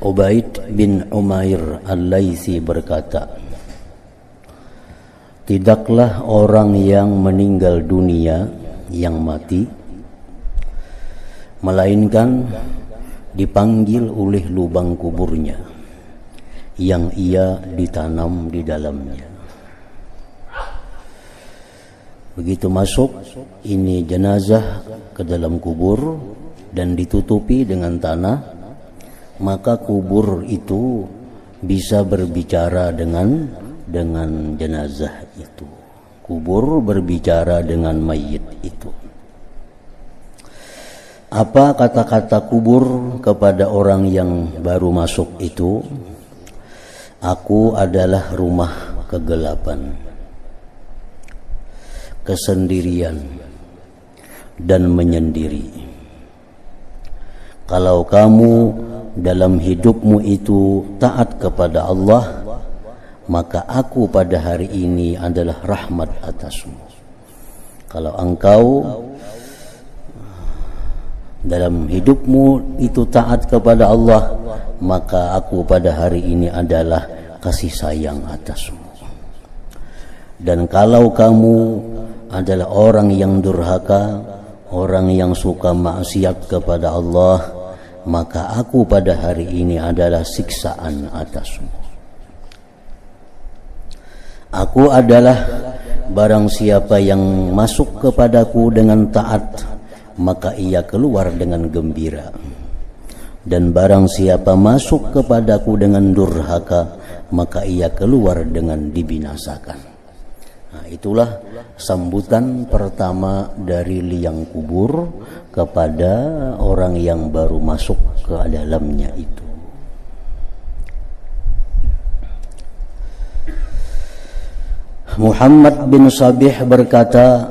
Ubaid bin Umair Al-Laitsi berkata, tidaklah orang yang meninggal dunia, yang mati, melainkan dipanggil oleh lubang kuburnya yang ia ditanam di dalamnya. Begitu masuk ini jenazah ke dalam kubur dan ditutupi dengan tanah, maka kubur itu bisa berbicara dengan jenazah itu. Kubur berbicara dengan mayit itu. Apa kata-kata kubur kepada orang yang baru masuk itu? Aku adalah rumah kegelapan, kesendirian, dan menyendiri. Kalau kamu dalam hidupmu itu taat kepada Allah, maka aku pada hari ini adalah rahmat atasmu. Kalau engkau dalam hidupmu itu taat kepada Allah, maka aku pada hari ini adalah kasih sayang atasmu. Dan kalau kamu adalah orang yang durhaka, orang yang suka maksiat kepada Allah, maka aku pada hari ini adalah siksaan atasmu. Aku adalah barang siapa yang masuk kepadaku dengan taat, maka ia keluar dengan gembira. Dan barang siapa masuk kepadaku dengan durhaka, maka ia keluar dengan dibinasakan. Nah, itulah sambutan pertama dari liang kubur kepada orang yang baru masuk ke dalamnya itu. Muhammad bin Sabih berkata,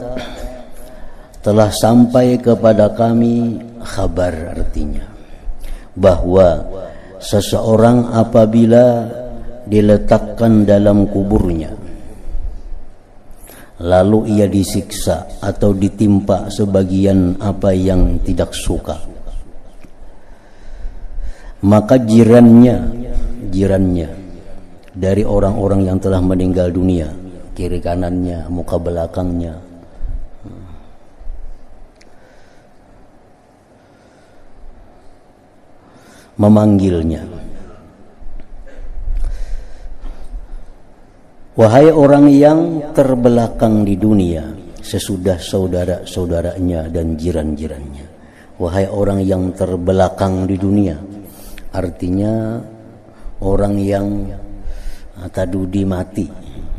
telah sampai kepada kami kabar, artinya bahwa seseorang apabila diletakkan dalam kuburnya lalu ia disiksa atau ditimpa sebagian apa yang tidak suka, maka jirannya dari orang-orang yang telah meninggal dunia, kiri kanannya, muka belakangnya, memanggilnya, wahai orang yang terbelakang di dunia sesudah saudara-saudaranya dan jiran-jirannya. Wahai orang yang terbelakang di dunia, artinya orang yang tadudi mati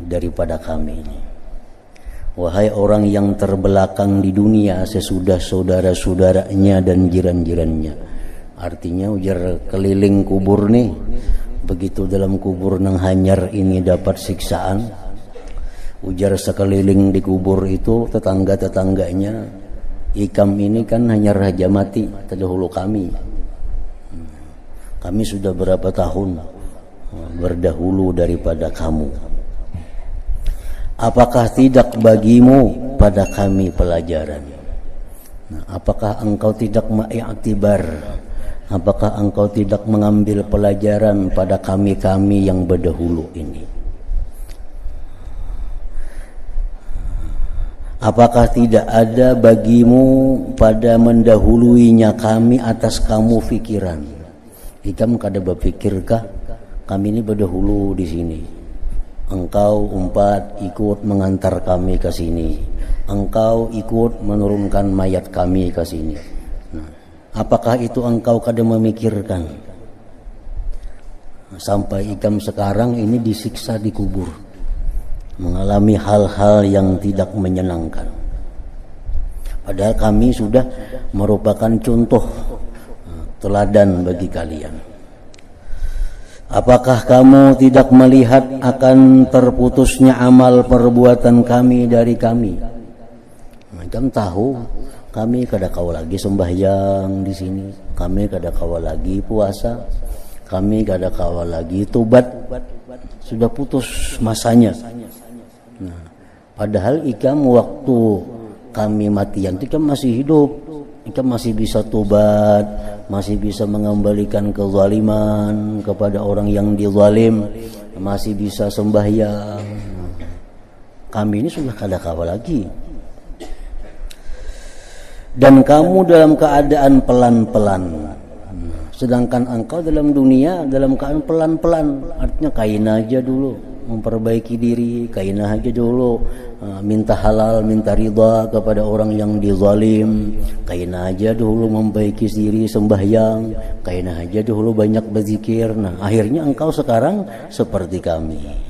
daripada kami ini. Wahai orang yang terbelakang di dunia sesudah saudara-saudaranya dan jiran-jirannya, artinya ujar keliling kubur nih. Begitu dalam kubur nang hanyar ini dapat siksaan, ujar sekeliling di kubur itu tetangga-tetangganya, ikam ini kan hanyar raja mati terdahulu kami sudah berapa tahun berdahulu daripada kamu. Apakah tidak bagimu pada kami pelajaran? Apakah engkau tidak mengiktibar? Apakah engkau tidak mengambil pelajaran pada kami-kami yang berdahulu ini? Apakah tidak ada bagimu pada mendahuluinya kami atas kamu pikiran? Ikam kada berpikirkah kami ini berdahulu di sini? Engkau ikut mengantar kami ke sini. Engkau ikut menurunkan mayat kami ke sini. Apakah itu engkau kada memikirkan? Sampai ikam sekarang ini disiksa di kubur, mengalami hal-hal yang tidak menyenangkan. Padahal kami sudah merupakan contoh teladan bagi kalian. Apakah kamu tidak melihat akan terputusnya amal perbuatan kami dari kami? Kamu tahu kami kada kawa lagi sembahyang di sini, kami kada kawa lagi puasa, kami kada kawa lagi tobat, sudah putus masanya. Nah, padahal ikam waktu kami matian itu kan masih hidup, engkau masih bisa tobat, masih bisa mengembalikan kezaliman kepada orang yang dizalim, masih bisa sembahyang. Kami ini sudah kada kawa lagi. Dan kamu dalam keadaan pelan-pelan, sedangkan engkau dalam dunia dalam keadaan pelan-pelan. Artinya kain aja dulu, memperbaiki diri, kain aja dulu, minta halal, minta ridha kepada orang yang dizalim, kain aja dulu memperbaiki diri, sembahyang, kain aja dulu banyak berzikir. Nah, akhirnya engkau sekarang seperti kami.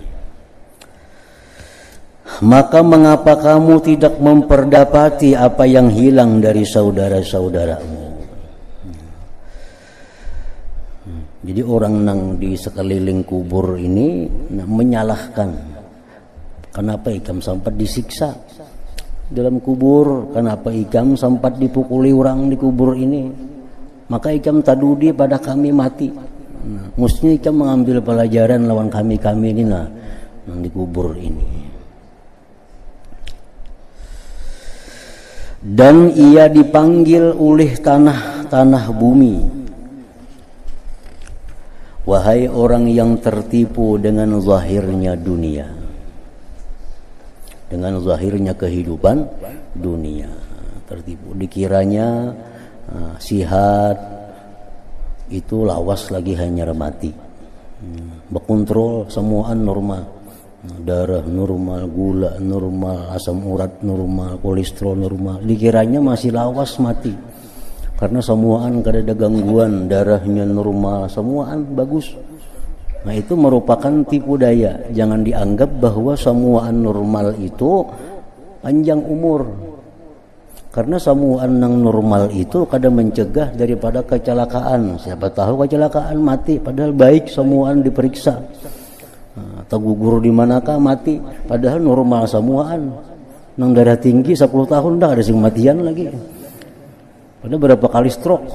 Maka mengapa kamu tidak memperdapati apa yang hilang dari saudara-saudaramu? Jadi orang nang di sekeliling kubur ini menyalahkan. Kenapa ikam sempat disiksa dalam kubur? Kenapa ikam sempat dipukuli orang di kubur ini? Maka ikam tadudi pada kami mati. Mestinya ikam mengambil pelajaran lawan kami ini nang di kubur ini. Dan ia dipanggil oleh tanah bumi. Wahai orang yang tertipu dengan zahirnya dunia, dengan zahirnya kehidupan dunia, tertipu. Dikiranya sihat itu lawas lagi hanya mati. Berkontrol semuaan normal. Darah normal, gula normal, asam urat normal, kolesterol normal. Dikiranya masih lawas mati. Karena semuaan kada ada gangguan, darahnya normal, semuaan bagus. Nah, itu merupakan tipu daya. Jangan dianggap bahwa semuaan normal itu panjang umur. Karena semuaan yang normal itu kada mencegah daripada kecelakaan. Siapa tahu kecelakaan mati, padahal baik semuaan diperiksa. Atau gugur di manakah mati, padahal normal semuaan. Nang darah tinggi 10 tahun dah ada sing matian lagi. Padahal berapa kali stroke.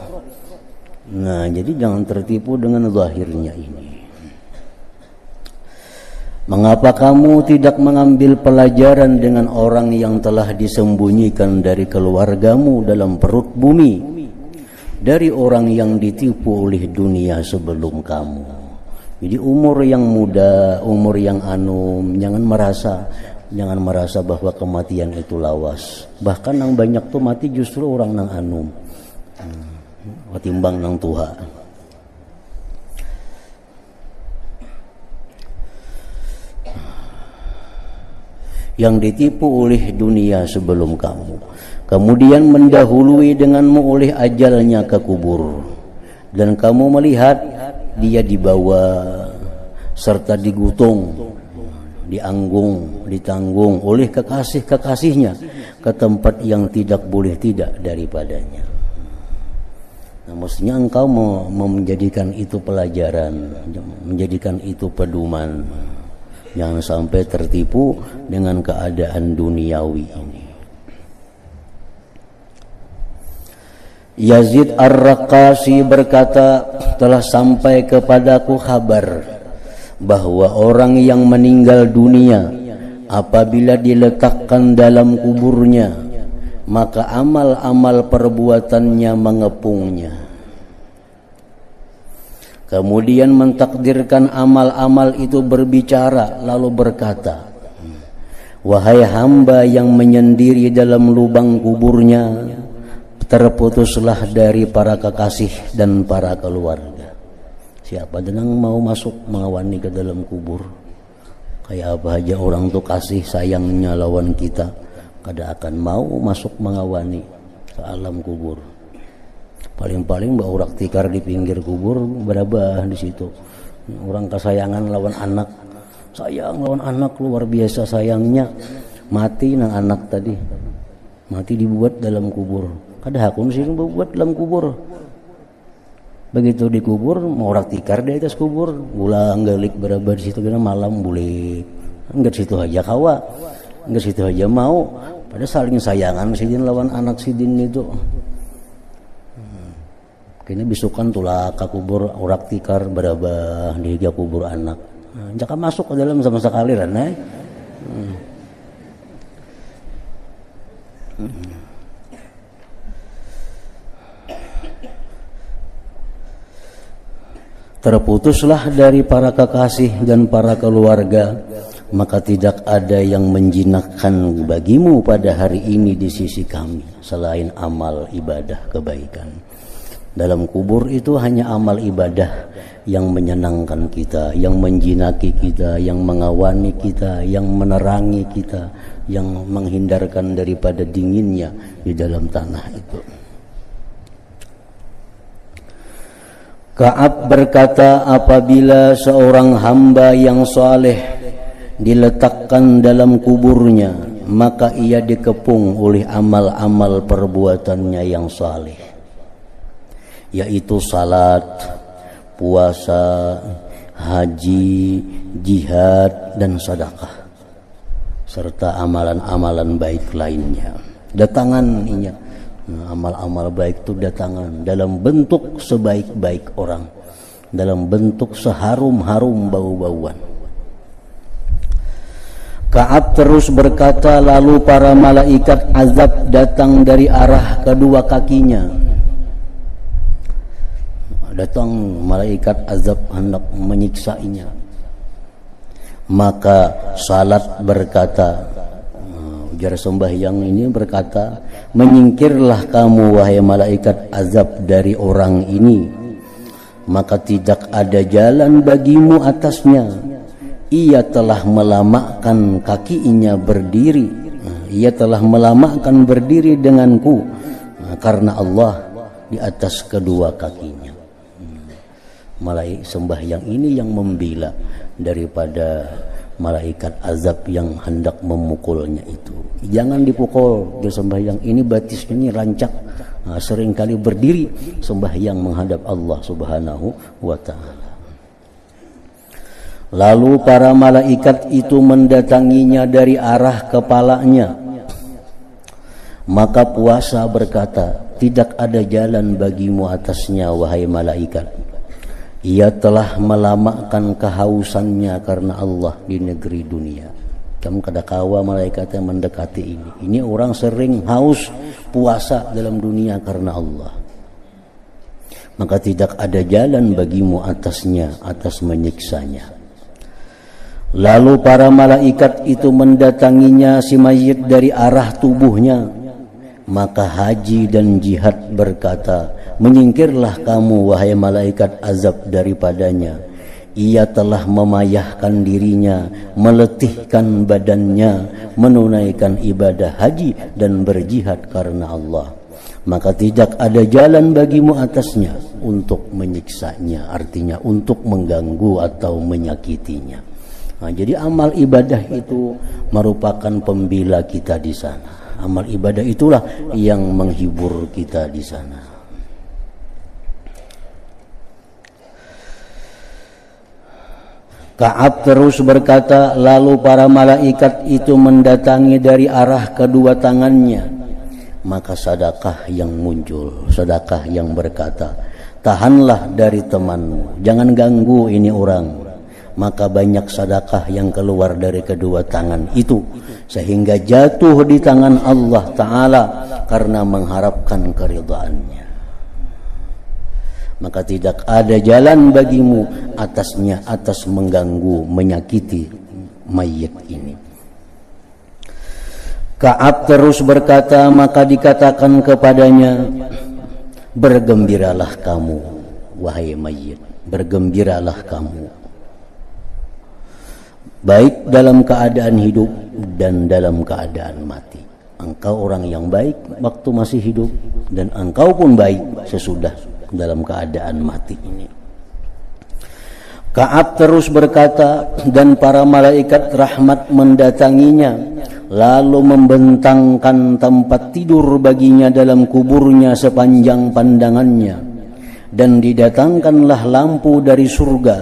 Nah, jadi jangan tertipu dengan zahirnya ini. Mengapa kamu tidak mengambil pelajaran dengan orang yang telah disembunyikan dari keluargamu dalam perut bumi, dari orang yang ditipu oleh dunia sebelum kamu? Jadi umur yang muda, umur yang anum, jangan merasa bahwa kematian itu lawas. Bahkan yang banyak tuh mati justru orang nang anum, ketimbang nang tua. Yang ditipu oleh dunia sebelum kamu, kemudian mendahului denganmu oleh ajalnya ke kubur, dan kamu melihat dia dibawa serta digutung, dianggung, ditanggung oleh kekasih-kekasihnya ke tempat yang tidak boleh tidak daripadanya. Nah, mestinya engkau menjadikan itu pelajaran, menjadikan itu pedoman. Jangan sampai tertipu dengan keadaan duniawi ini. Yazid Ar-Raqasi berkata, telah sampai kepadaku kabar bahwa orang yang meninggal dunia apabila diletakkan dalam kuburnya, maka amal-amal perbuatannya mengepungnya. Kemudian mentakdirkan amal-amal itu berbicara lalu berkata, wahai hamba yang menyendiri dalam lubang kuburnya, terputuslah dari para kekasih dan para keluarga. Siapa yang mau masuk mengawani ke dalam kubur? Kayak apa aja orang tuh kasih sayangnya lawan kita, kada akan mau masuk mengawani ke alam kubur. Paling-paling mbak urak tikar di pinggir kubur berabah di situ. Orang kesayangan lawan anak, sayang lawan anak luar biasa sayangnya, mati nang anak tadi, mati dibuat dalam kubur. Kada hakun sih buat dalam kubur. Begitu dikubur mau urak tikar di atas kubur, ulang galik berabah di situ, kena malam bulik. Enggak situ aja kawa, enggak situ aja mau. Pada saling sayangan sidin lawan anak sidin itu. Kini bisukan tulah ke kubur urak tikar berabah di kubur anak. Jangan masuk ke dalam sama sekali lah, terputuslah dari para kekasih dan para keluarga, maka tidak ada yang menjinakkan bagimu pada hari ini di sisi kami selain amal ibadah kebaikan. Dalam kubur itu hanya amal ibadah yang menyenangkan kita, yang menjinaki kita, yang mengawani kita, yang menerangi kita, yang menghindarkan daripada dinginnya di dalam tanah itu. Ka'ab berkata, apabila seorang hamba yang saleh diletakkan dalam kuburnya, maka ia dikepung oleh amal-amal perbuatannya yang saleh, yaitu salat, puasa, haji, jihad, dan sedekah, serta amalan-amalan baik lainnya. Datangannya, amal-amal baik itu datangan dalam bentuk sebaik-baik orang, dalam bentuk seharum-harum bau-bauan. Ka'ab terus berkata, lalu para malaikat azab datang dari arah kedua kakinya. Datang malaikat azab hendak menyiksainya. Maka salat berkata, ujar sembahyang ini berkata, menyingkirlah kamu wahai malaikat azab dari orang ini, maka tidak ada jalan bagimu atasnya. Ia telah melamakan kakinya berdiri, ia telah melamakan berdiri denganku karena Allah di atas kedua kakinya. Malaikat sembahyang ini yang membela daripada malaikat azab yang hendak memukulnya itu. Jangan dipukul dia sembahyang ini, batisnya ini rancak, seringkali berdiri sembahyang menghadap Allah Subhanahu wa ta'ala. Lalu para malaikat itu mendatanginya dari arah kepalanya. Maka puasa berkata, tidak ada jalan bagimu atasnya wahai malaikat. Ia telah melamakan kehausannya karena Allah di negeri dunia. Kamu kadakawa malaikat yang mendekati ini. Ini orang sering haus puasa dalam dunia karena Allah. Maka tidak ada jalan bagimu atasnya, atas menyiksanya. Lalu para malaikat itu mendatanginya si mayit dari arah tubuhnya. Maka haji dan jihad berkata, menyingkirlah kamu wahai malaikat azab daripadanya. Ia telah memayahkan dirinya, meletihkan badannya, menunaikan ibadah haji dan berjihad karena Allah. Maka tidak ada jalan bagimu atasnya untuk menyiksanya, artinya untuk mengganggu atau menyakitinya. Nah, jadi amal ibadah itu merupakan pembela kita di sana. Amal ibadah itulah yang menghibur kita di sana. Ka'ab terus berkata, lalu para malaikat itu mendatangi dari arah kedua tangannya. Maka sedekah yang muncul, sedekah yang berkata, tahanlah dari temanmu, jangan ganggu ini orang. Maka banyak sedekah yang keluar dari kedua tangan itu, sehingga jatuh di tangan Allah Ta'ala karena mengharapkan keridhaannya. Maka tidak ada jalan bagimu atasnya, atas mengganggu, menyakiti mayit ini. Ka'ab terus berkata, maka dikatakan kepadanya, bergembiralah kamu wahai mayit, bergembiralah kamu, baik dalam keadaan hidup dan dalam keadaan mati. Engkau orang yang baik waktu masih hidup, dan engkau pun baik sesudah dalam keadaan mati ini. Ka'ab terus berkata, dan para malaikat rahmat mendatanginya, lalu membentangkan tempat tidur baginya dalam kuburnya sepanjang pandangannya, dan didatangkanlah lampu dari surga,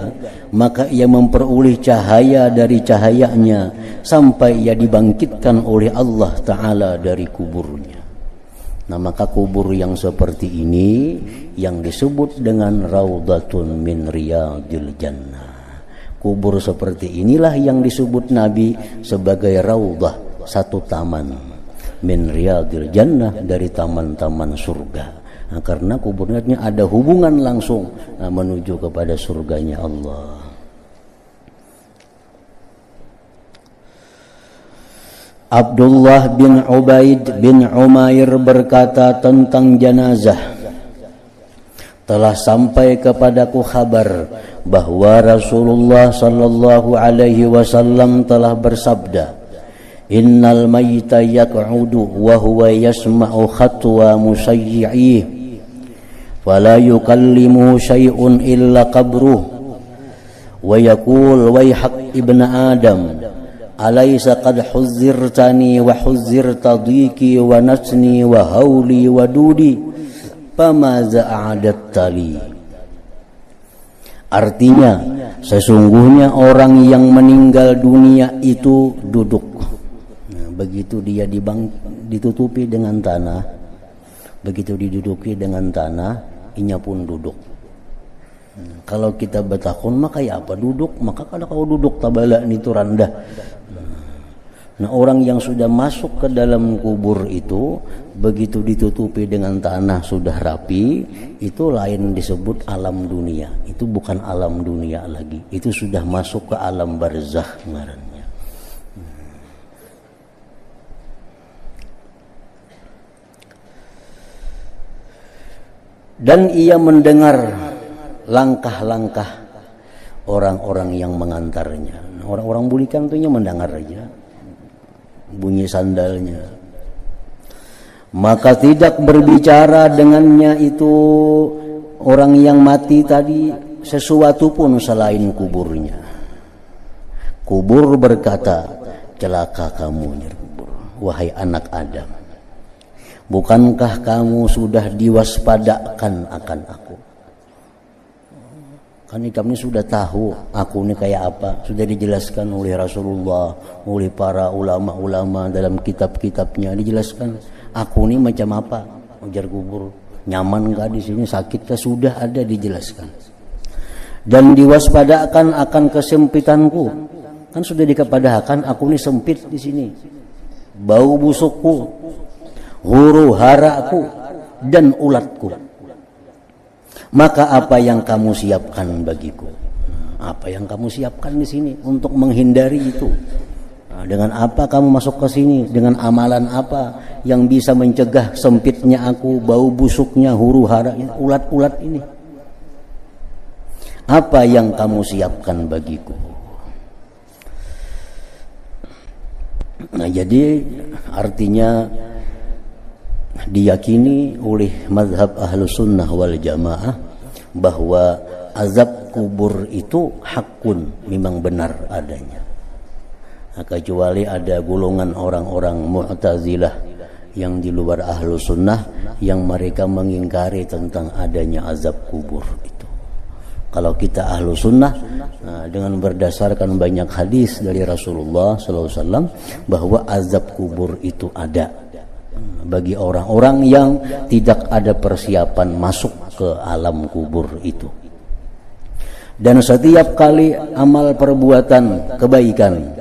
maka ia memperoleh cahaya dari cahayanya sampai ia dibangkitkan oleh Allah Ta'ala dari kuburnya. Nah, maka kubur yang seperti ini yang disebut dengan Raudhatun min Riyadil Jannah. Kubur seperti inilah yang disebut Nabi sebagai Raudhah, satu taman min Riyadil Jannah, dari taman-taman surga. Nah, karena kuburnya ada hubungan langsung menuju kepada surganya Allah. Abdullah bin Ubaid bin Umair berkata tentang jenazah, telah sampai kepadaku kabar bahwa Rasulullah sallallahu alaihi wasallam telah bersabda, innal mayyita yaq'udu wa huwa yasma'u khatwa musayyi'ih fala yukallimu syai'un illa qabruh wa yaqul wayhak ibnu adam alaysa qad huzzirtani wa huzzirta dhiki wa nasni wa hauli wa dudi famaza a'adattali. Artinya, sesungguhnya orang yang meninggal dunia itu duduk. Nah, begitu dia ditutupi dengan tanah, begitu diduduki dengan tanah, inya pun duduk. Kalau kita bertakun maka ya apa duduk, maka kalau kau duduk tabala itu randah. Nah, orang yang sudah masuk ke dalam kubur itu begitu ditutupi dengan tanah sudah rapi, itu lain disebut alam dunia. Itu bukan alam dunia lagi. Itu sudah masuk ke alam barzakh ngarannya. Dan ia mendengar langkah-langkah orang-orang yang mengantarnya. Orang-orang bulikan itu mendengar aja bunyi sandalnya, maka tidak berbicara dengannya itu orang yang mati tadi sesuatu pun selain kuburnya. Kubur berkata, celaka kamu nyerubur, wahai anak Adam, bukankah kamu sudah diwaspadakan akan aku? Kan kami sudah tahu aku ini kayak apa, sudah dijelaskan oleh Rasulullah, oleh para ulama-ulama dalam kitab-kitabnya dijelaskan. Aku ini macam apa? Ujar kubur. Nyaman enggak di sini? Sakit kah? Sudah ada dijelaskan. Dan diwaspadakan akan kesempitanku. Kan sudah dikepadakan aku ini sempit di sini. Bau busukku, huru haraku dan ulatku. Maka apa yang kamu siapkan bagiku? Apa yang kamu siapkan di sini untuk menghindari itu? Nah, dengan apa kamu masuk ke sini? Dengan amalan apa yang bisa mencegah sempitnya aku, bau busuknya, huru hara, ulat-ulat ini? Apa yang kamu siapkan bagiku? Nah, jadi artinya diyakini oleh mazhab Ahlus Sunnah wal Jamaah bahwa azab kubur itu hakun, memang benar adanya. Nah, kecuali ada golongan orang-orang Mu'tazilah yang di luar Ahlus Sunnah yang mereka mengingkari tentang adanya azab kubur itu. Kalau kita Ahlus Sunnah, dengan berdasarkan banyak hadis dari Rasulullah SAW bahwa azab kubur itu ada bagi orang-orang yang tidak ada persiapan masuk ke alam kubur itu. Dan setiap kali amal perbuatan kebaikan,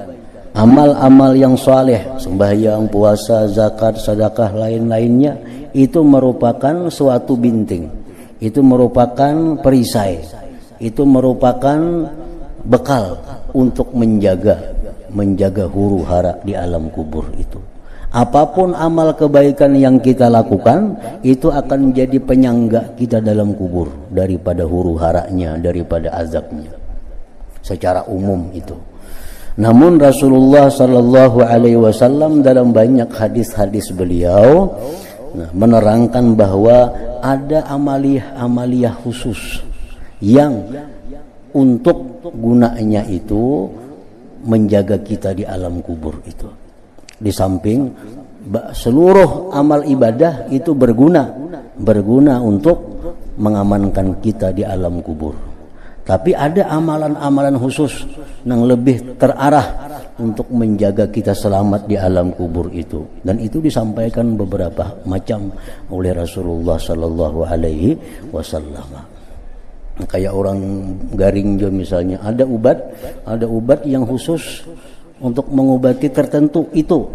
amal-amal yang saleh, sembahyang, puasa, zakat, sedekah, lain-lainnya, itu merupakan suatu binting, itu merupakan perisai, itu merupakan bekal untuk menjaga huru hara di alam kubur itu. Apapun amal kebaikan yang kita lakukan itu akan menjadi penyangga kita dalam kubur daripada huru haranya, daripada azabnya secara umum itu. Namun Rasulullah sallallahu alaihi wasallam dalam banyak hadis-hadis beliau menerangkan bahwa ada amaliyah khusus yang untuk gunanya itu menjaga kita di alam kubur itu. Di samping seluruh amal ibadah itu berguna untuk mengamankan kita di alam kubur. Tapi ada amalan-amalan khusus yang lebih terarah untuk menjaga kita selamat di alam kubur itu. Dan itu disampaikan beberapa macam oleh Rasulullah sallallahu alaihi wasallam. Kayak orang garing jo misalnya, ada obat yang khusus untuk mengobati tertentu itu.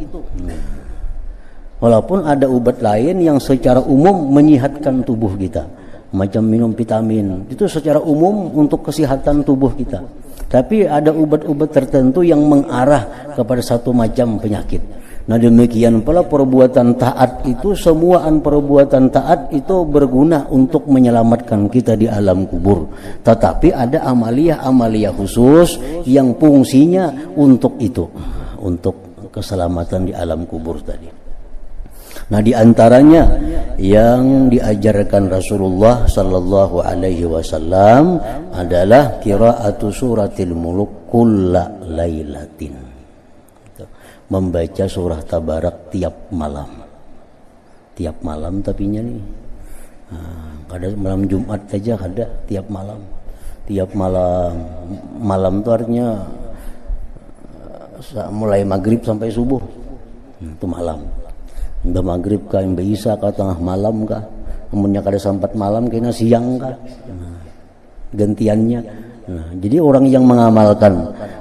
Walaupun ada obat lain yang secara umum menyehatkan tubuh kita, macam minum vitamin, itu secara umum untuk kesehatan tubuh kita. Tapi ada obat-obat tertentu yang mengarah kepada satu macam penyakit. Nah demikian pula perbuatan taat itu, semuaan perbuatan taat itu berguna untuk menyelamatkan kita di alam kubur. Tetapi ada amalia-amalia khusus yang fungsinya untuk itu, untuk keselamatan di alam kubur tadi. Nah di antaranya yang diajarkan Rasulullah sallallahu alaihi wasallam adalah qiraatu suratil muluk kulla lailatin. Membaca surah Tabarak tiap malam. Tiap malam tapinya nih. Kadang malam Jumat saja ada tiap malam. Tiap malam. Malam itu artinya mulai maghrib sampai subuh. Itu malam. Udah maghrib kah, udah isya kah, tengah malam kah, kemudian kada sampat malam kena siang kah, gantiannya. Nah, jadi orang yang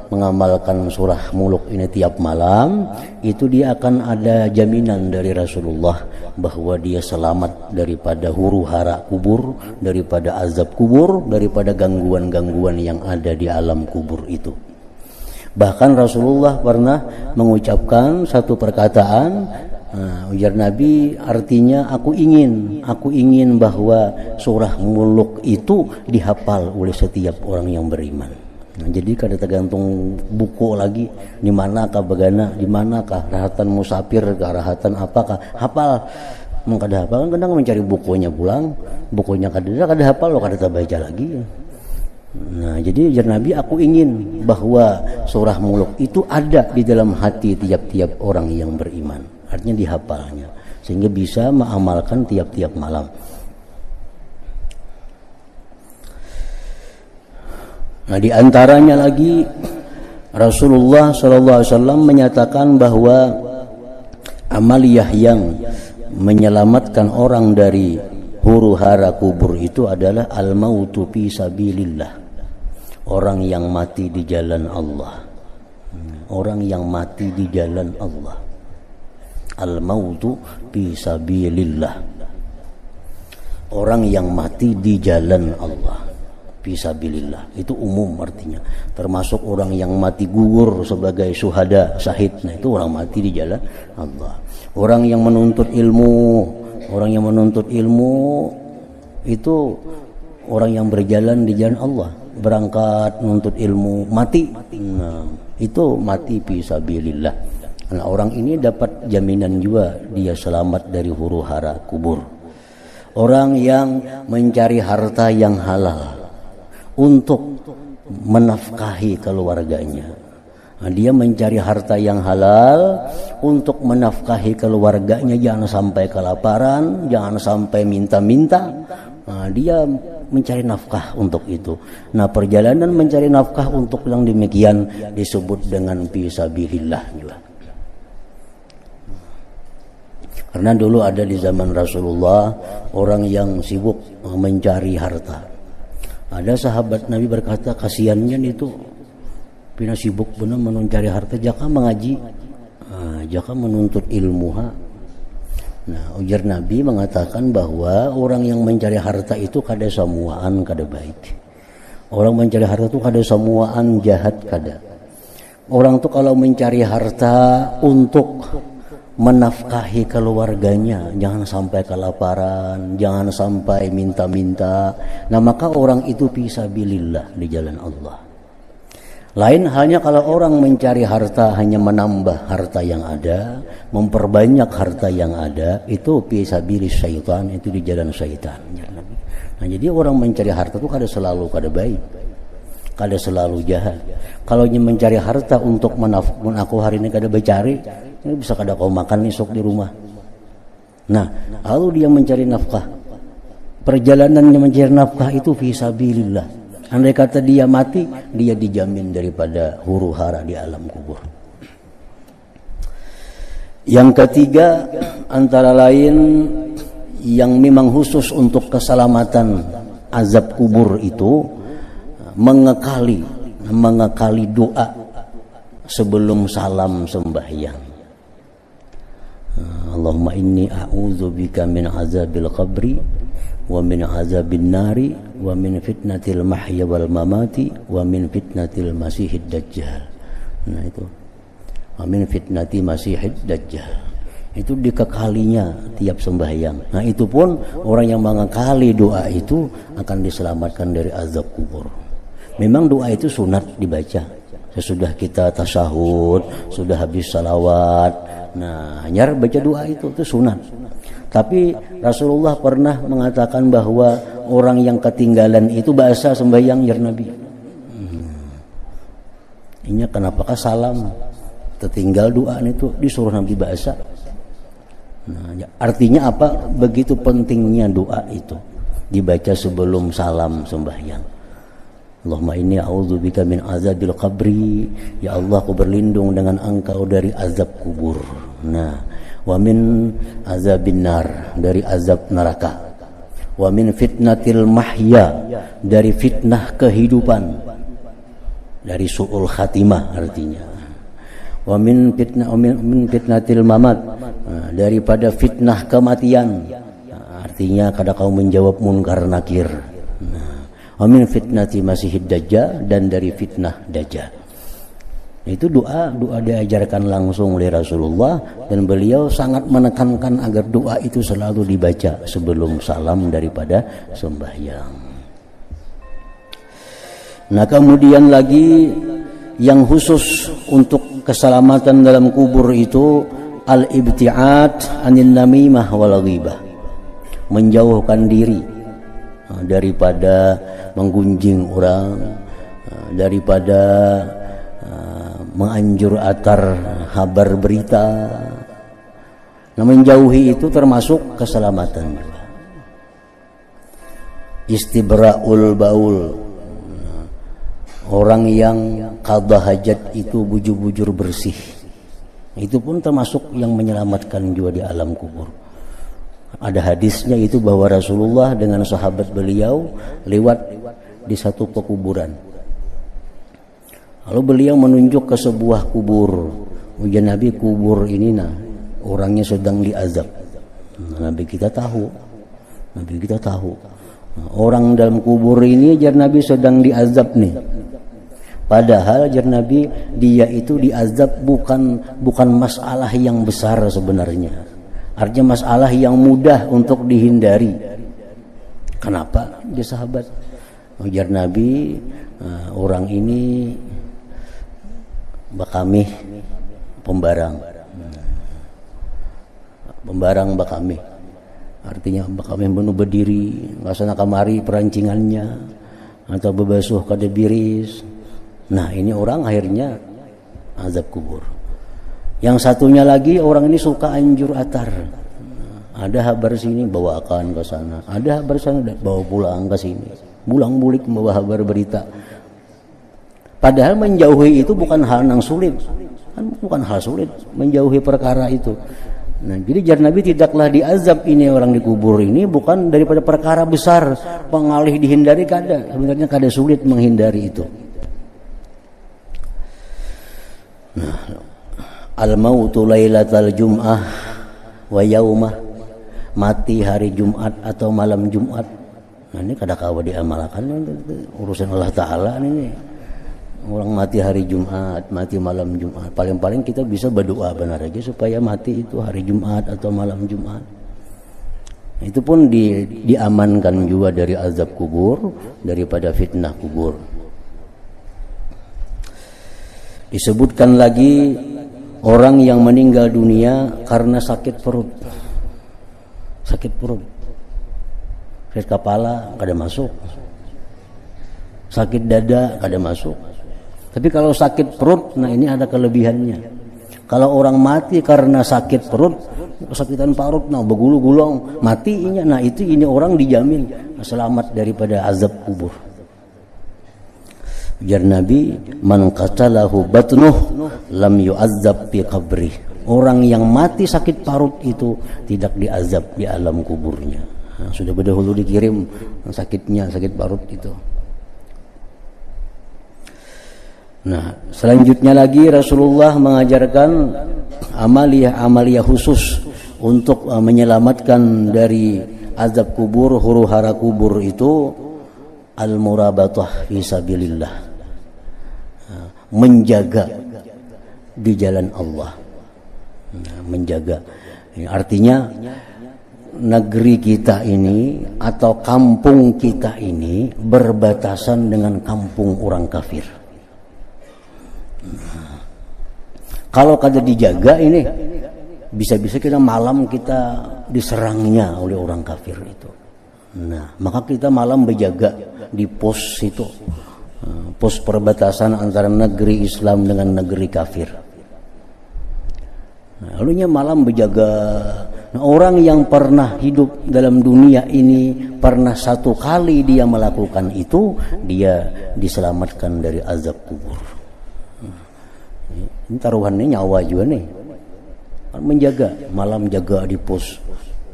mengamalkan surah muluk ini tiap malam, itu dia akan ada jaminan dari Rasulullah bahwa dia selamat daripada huru hara kubur, daripada azab kubur, daripada gangguan-gangguan yang ada di alam kubur itu. Bahkan Rasulullah pernah mengucapkan satu perkataan, ujar Nabi, artinya aku ingin bahwa surah muluk itu dihafal oleh setiap orang yang beriman. Nah, jadi kada tergantung buku lagi, di manakah bagana, di manakah rahatan musafir, rahatan apakah, hafal. Kada hafal kan kadang mencari bukunya pulang, bukunya kada hafal, lo kada baca lagi. Nah, jadi ujar Nabi, aku ingin bahwa surah muluk itu ada di dalam hati tiap-tiap orang yang beriman. Artinya dihafalnya, sehingga bisa mengamalkan tiap-tiap malam. Nah, di antaranya lagi Rasulullah SAW menyatakan bahwa amaliyah yang menyelamatkan orang dari huru hara kubur itu adalah al-mautu fi sabilillah. Orang yang mati di jalan Allah. Orang yang mati di jalan Allah. Al-mautu fi sabilillah. Orang yang mati di jalan Allah. Fi sabilillah. Itu umum artinya. Termasuk orang yang mati gugur sebagai syuhada, syahid. Nah, itu orang mati di jalan Allah. Orang yang menuntut ilmu, itu orang yang berjalan di jalan Allah. Berangkat menuntut ilmu, mati. Nah, itu mati fi sabilillah. Nah, orang ini dapat jaminan juga dia selamat dari huru hara kubur. Orang yang mencari harta yang halal untuk menafkahi keluarganya. Nah, dia mencari harta yang halal untuk menafkahi keluarganya, jangan sampai kelaparan, jangan sampai minta-minta. Nah, dia mencari nafkah untuk itu. Nah, perjalanan mencari nafkah untuk yang demikian disebut dengan fisabilillah juga. Karena dulu ada di zaman Rasulullah orang yang sibuk mencari harta. Ada sahabat Nabi berkata, kasihannya itu pina sibuk benar mencari harta, jaka mengaji, jaka menuntut ilmu. Nah, ujar Nabi mengatakan bahwa orang yang mencari harta itu kada samuaan kada baik. Orang mencari harta itu kada samuaan jahat kada. Orang tuh kalau mencari harta untuk menafkahi keluarganya, jangan sampai kelaparan, jangan sampai minta-minta. Nah, maka orang itu fisabilillah di jalan Allah. Lain halnya kalau orang mencari harta hanya menambah harta yang ada, memperbanyak harta yang ada, itu fisabilis syaitan, itu di jalan syaitan. Nah, jadi orang mencari harta itu kada selalu kada baik, kada selalu jahat. Kalau mencari harta untuk menafkahkan, aku hari ini kada bercari, ini bisa kada kau makan esok di rumah. Nah, lalu dia mencari nafkah, perjalanannya mencari nafkah itu fisabilillah. Andai kata dia mati, dia dijamin daripada huru hara di alam kubur. Yang ketiga, antara lain yang memang khusus untuk keselamatan azab kubur itu mengekali doa sebelum salam sembahyang. Allahumma inni a'udzubika min azabil qabri wa min azabin nari wa min fitnatil mahya wal mamati wa min fitnatil masihid dajjal. Nah itu, wa min fitnati masihid dajjal, itu dikekalinya tiap sembahyang. Nah itu pun orang yang mengekali doa itu akan diselamatkan dari azab kubur. Memang doa itu sunat dibaca sesudah kita tasyahud, sudah habis salawat. Nah hanya baca doa itu sunat. Tapi Rasulullah pernah mengatakan bahwa orang yang ketinggalan itu bahasa sembahyang ya Nabi. Ini kenapakah salam tertinggal doa itu disuruh Nabi bahasa? Nah, artinya apa? Begitu pentingnya doa itu dibaca sebelum salam sembahyang. Allahumma inni a'udzubika min azabil qabri, ya Allah aku berlindung dengan Engkau dari azab kubur. Nah, wa min azabin nar, dari azab neraka. Wa min fitnatil mahya, dari fitnah kehidupan, dari su'ul khatimah artinya. Wa min fitnatil mamat, daripada fitnah kematian, artinya kada kau menjawab munkar nakir. Wa min fitnati masihid dajjal, dan dari fitnah dajjal. Itu doa diajarkan langsung oleh Rasulullah, dan beliau sangat menekankan agar doa itu selalu dibaca sebelum salam daripada sembahyang. Nah kemudian lagi yang khusus untuk keselamatan dalam kubur itu al-ibti'ad anil namimah wal ghibah, menjauhkan diri daripada menggunjing orang, daripada menganjur atar kabar berita. Nah menjauhi itu termasuk keselamatan juga. Istibra'ul baul, orang yang qada hajat itu bujur-bujur bersih, itu pun termasuk yang menyelamatkan juga di alam kubur. Ada hadisnya itu bahwa Rasulullah dengan sahabat beliau lewat di satu pekuburan. Lalu beliau menunjuk ke sebuah kubur. Ujian Nabi, kubur ini nah orangnya sedang diazab. Nabi kita tahu. Orang dalam kubur ini jar Nabi sedang diazab nih. Padahal jar Nabi dia itu diazab bukan masalah yang besar sebenarnya. Artinya masalah yang mudah untuk dihindari. Kenapa dia sahabat? Ujar Nabi, orang ini bakamih pembarang bakamih, artinya bakamih penuh berdiri nggak sana kamari perancingannya atau bebasuh kada biris. Nah ini orang akhirnya azab kubur. Yang satunya lagi orang ini suka anjur atar, ada kabar sini bawakan ke sana, ada kabar sana bawa pulang ke sini, bulang-bulik membawa kabar berita. Padahal menjauhi itu bukan hal yang sulit, bukan hal sulit menjauhi perkara itu. Nah, jadi jar Nabi tidaklah diazab ini orang di kubur ini bukan daripada perkara besar, pengalih dihindari kada. Sebenarnya kada sulit menghindari itu. Nah, al-mautu lailatal jum'ah wa yaumah, mati hari Jumat atau malam Jumat. Nah, ini kada kawa diamalkan, urusan Allah Ta'ala ini. Orang mati hari Jumat, mati malam Jumat, paling-paling kita bisa berdoa benar aja supaya mati itu hari Jumat atau malam Jumat. Itu pun diamankan juga dari azab kubur, daripada fitnah kubur. Disebutkan lagi orang yang meninggal dunia karena sakit perut, sakit kepala kada masuk, sakit dada kada masuk. Tapi kalau sakit perut, nah ini ada kelebihannya. Kalau orang mati karena sakit perut, kesakitan parut, nah begulu-gulung, matinya, nah ini orang dijamin selamat daripada azab kubur. Ujar Nabi, man qatalahu batnuh lam yu'azzab fi qabrih. Orang yang mati sakit parut itu tidak diazab di alam kuburnya. Nah, sudah berdahulu dikirim sakitnya, sakit parut itu. Nah, selanjutnya lagi Rasulullah mengajarkan amalia khusus untuk menyelamatkan dari azab kubur, huru-hara kubur itu al-murabatah fi sabilillah, menjaga di jalan Allah. Menjaga artinya negeri kita ini atau kampung kita ini berbatasan dengan kampung orang kafir. Kalau kada dijaga ini, bisa-bisa kita malam kita diserangnya oleh orang kafir itu. Nah, maka kita malam berjaga di pos itu, pos perbatasan antara negeri Islam dengan negeri kafir. Nah, lalunya malam berjaga. Nah, orang yang pernah hidup dalam dunia ini, pernah satu kali dia melakukan itu, dia diselamatkan dari azab kubur. Ini taruhannya nyawa juga nih. Menjaga, malam jaga di pos.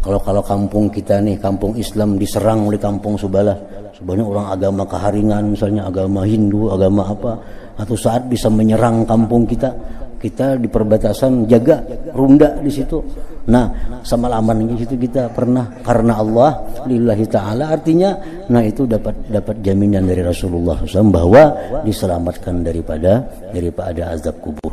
Kalau kampung kita nih, kampung Islam diserang oleh kampung sebelah, sebenarnya orang agama keharingan, misalnya agama Hindu, agama apa, atau saat bisa menyerang kampung kita, kita di perbatasan jaga ronda di situ. Nah, semalaman di situ kita pernah karena Allah lillahi taala, artinya nah itu dapat jaminan dari Rasulullah SAW bahwa diselamatkan daripada azab kubur.